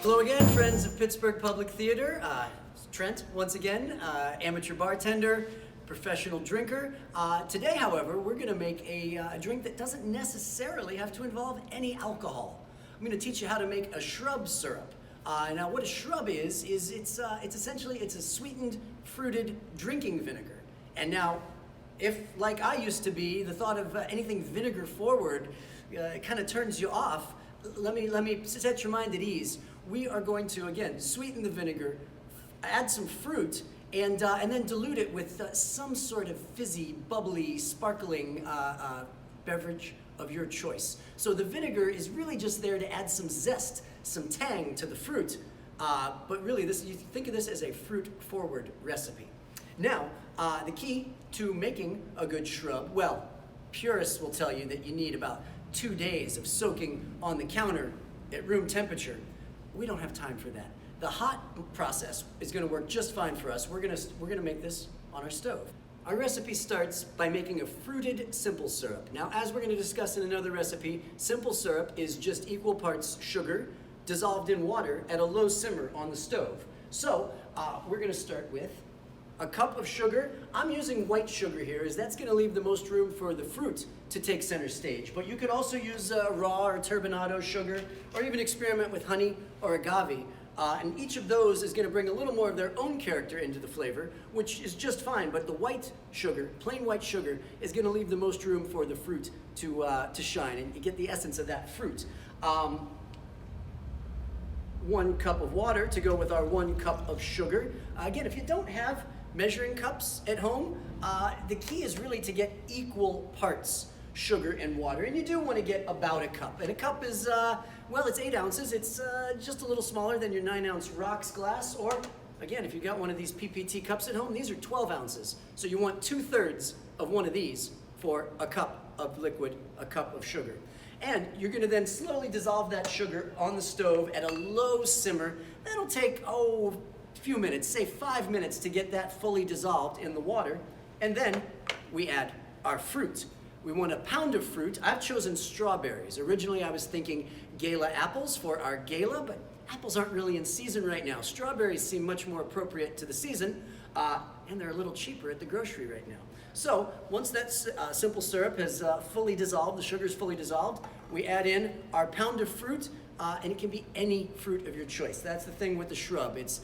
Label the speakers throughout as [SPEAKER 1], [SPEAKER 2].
[SPEAKER 1] Hello again, friends of Pittsburgh Public Theater. It's Trent, once again, amateur bartender, professional drinker. Today, however, we're going to make a drink that doesn't necessarily have to involve any alcohol. I'm going to teach you how to make a shrub syrup. Now, what a shrub is it's essentially a sweetened, fruited drinking vinegar. And now, if, like I used to be, the thought of anything vinegar forward kind of turns you off, let me set your mind at ease. We are going to, again, sweeten the vinegar, add some fruit, and then dilute it with some sort of fizzy, bubbly, sparkling beverage of your choice. So the vinegar is really just there to add some zest, some tang to the fruit, but really you think of this as a fruit-forward recipe. Now, the key to making a good shrub, well, purists will tell you that you need about 2 days of soaking on the counter at room temperature. We don't have time for that. The hot process is going to work just fine for us. We're going to make this on our stove. Our recipe starts by making a fruited simple syrup. Now, as we're going to discuss in another recipe, simple syrup is just equal parts sugar dissolved in water at a low simmer on the stove. So we're going to start with a cup of sugar. I'm using white sugar here, as that's going to leave the most room for the fruit to take center stage. But you could also use raw or turbinado sugar, or even experiment with honey or agave. And each of those is going to bring a little more of their own character into the flavor, which is just fine. But the white sugar, plain white sugar, is going to leave the most room for the fruit to shine, and you get the essence of that fruit. 1 cup of water to go with our 1 cup of sugar. Again, if you don't have measuring cups at home, the key is really to get equal parts sugar and water, and you do want to get about a cup. And a cup is, well, it's 8 ounces. It's just a little smaller than your 9-ounce rocks glass, or again, if you've got one of these PPT cups at home, these are 12 ounces. So you want 2/3 of one of these for a cup of liquid, a cup of sugar. And you're going to then slowly dissolve that sugar on the stove at a low simmer. That'll take, a few minutes, say 5 minutes, to get that fully dissolved in the water. And then we add our fruit. We want a pound of fruit. I've chosen strawberries. Originally, I was thinking gala apples for our gala, but apples aren't really in season right now. Strawberries seem much more appropriate to the season, and they're a little cheaper at the grocery right now. So once that simple syrup has fully dissolved, the sugar's fully dissolved, we add in our pound of fruit, and it can be any fruit of your choice. That's the thing with the shrub. It's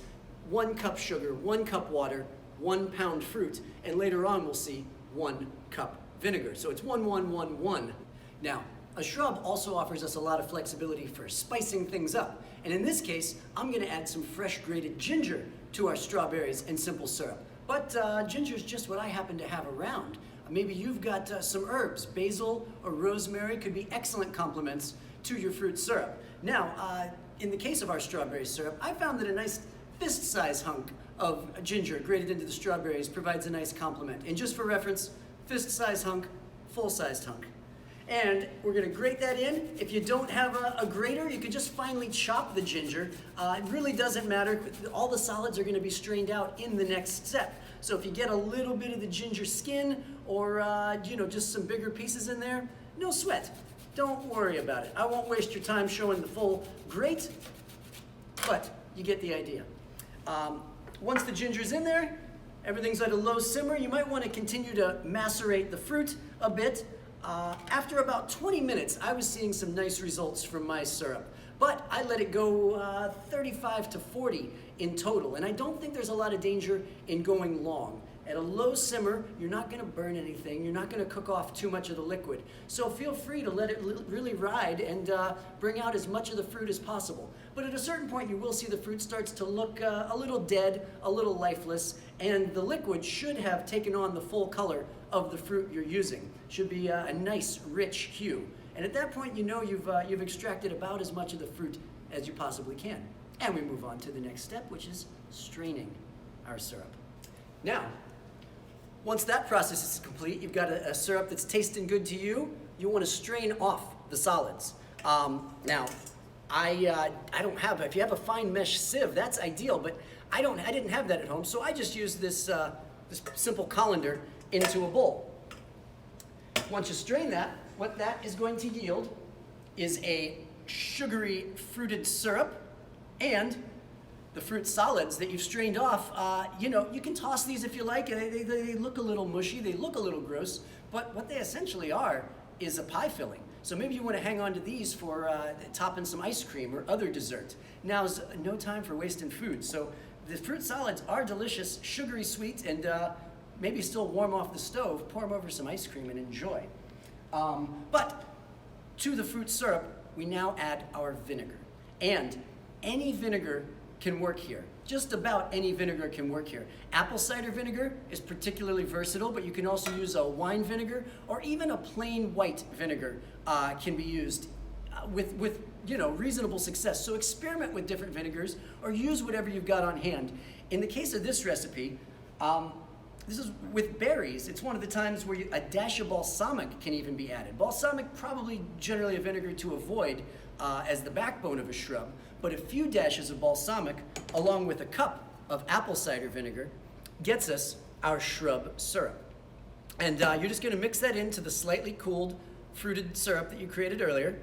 [SPEAKER 1] 1 cup sugar, 1 cup water, 1 pound fruit, and later on we'll see 1 cup vinegar. So it's 1, 1, 1, 1. Now, a shrub also offers us a lot of flexibility for spicing things up. And in this case, I'm going to add some fresh grated ginger to our strawberries and simple syrup. But ginger is just what I happen to have around. Maybe you've got some herbs. Basil or rosemary could be excellent complements to your fruit syrup. Now, in the case of our strawberry syrup, I found that a nice fist-size hunk of ginger grated into the strawberries provides a nice complement. And just for reference, fist-size hunk, full-sized hunk. And we're going to grate that in. If you don't have a grater, you can just finely chop the ginger. It really doesn't matter. All the solids are going to be strained out in the next step. So if you get a little bit of the ginger skin, or just some bigger pieces in there, no sweat. Don't worry about it. I won't waste your time showing the full grate, but you get the idea. Once the ginger's in there, everything's at a low simmer. You might want to continue to macerate the fruit a bit. After about 20 minutes, I was seeing some nice results from my syrup. But I let it go 35 to 40 in total. And I don't think there's a lot of danger in going long. At a low simmer, you're not going to burn anything. You're not going to cook off too much of the liquid. So feel free to let it really ride and bring out as much of the fruit as possible. But at a certain point, you will see the fruit starts to look a little dead, a little lifeless, and the liquid should have taken on the full color of the fruit you're using. Should be a nice, rich hue. And at that point, you know you've extracted about as much of the fruit as you possibly can. And we move on to the next step, which is straining our syrup. Now, once that process is complete, you've got a syrup that's tasting good to you. You want to strain off the solids. Now, I don't have. If you have a fine mesh sieve, that's ideal. But I didn't have that at home, so I just used this simple colander into a bowl. Once you strain that, what that is going to yield is a sugary fruited syrup and the fruit solids that you've strained off. You know, you can toss these if you like. They look a little mushy, they look a little gross, but what they essentially are is a pie filling. So maybe you want to hang on to these for topping some ice cream or other dessert. Now's no time for wasting food. So the fruit solids are delicious, sugary sweet, and maybe still warm off the stove. Pour them over some ice cream and enjoy. But to the fruit syrup, we now add our vinegar. And any vinegar can work here. Just about any vinegar can work here. Apple cider vinegar is particularly versatile, but you can also use a wine vinegar, or even a plain white vinegar can be used with you know, reasonable success. So experiment with different vinegars, or use whatever you've got on hand. In the case of this recipe, this is with berries. It's one of the times where a dash of balsamic can even be added. Balsamic, probably generally a vinegar to avoid as the backbone of a shrub, but a few dashes of balsamic along with a cup of apple cider vinegar gets us our shrub syrup. And you're just gonna mix that into the slightly cooled fruited syrup that you created earlier.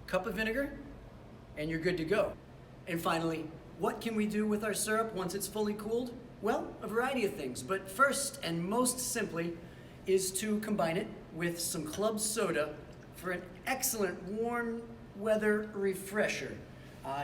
[SPEAKER 1] Cup of vinegar, and you're good to go. And finally, what can we do with our syrup once it's fully cooled? Well, a variety of things, but first and most simply is to combine it with some club soda for an excellent warm weather refresher.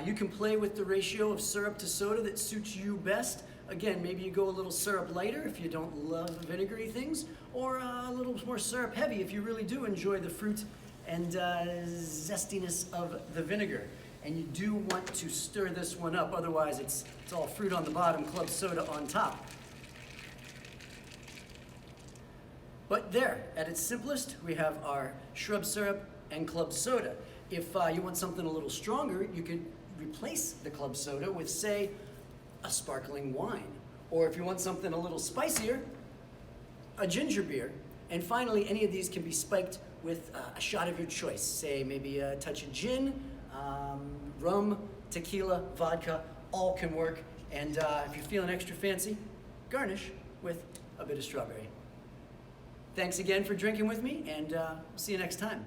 [SPEAKER 1] You can play with the ratio of syrup to soda that suits you best. Again, maybe you go a little syrup lighter if you don't love vinegary things, or a little more syrup heavy if you really do enjoy the fruit and zestiness of the vinegar. And you do want to stir this one up, otherwise it's all fruit on the bottom, club soda on top. But there, at its simplest, we have our shrub syrup and club soda. If you want something a little stronger, you could replace the club soda with, say, a sparkling wine. Or if you want something a little spicier, a ginger beer. And finally, any of these can be spiked with a shot of your choice. Say maybe a touch of gin, rum, tequila, vodka, all can work. And if you're feeling extra fancy, garnish with a bit of strawberry. Thanks again for drinking with me, and see you next time.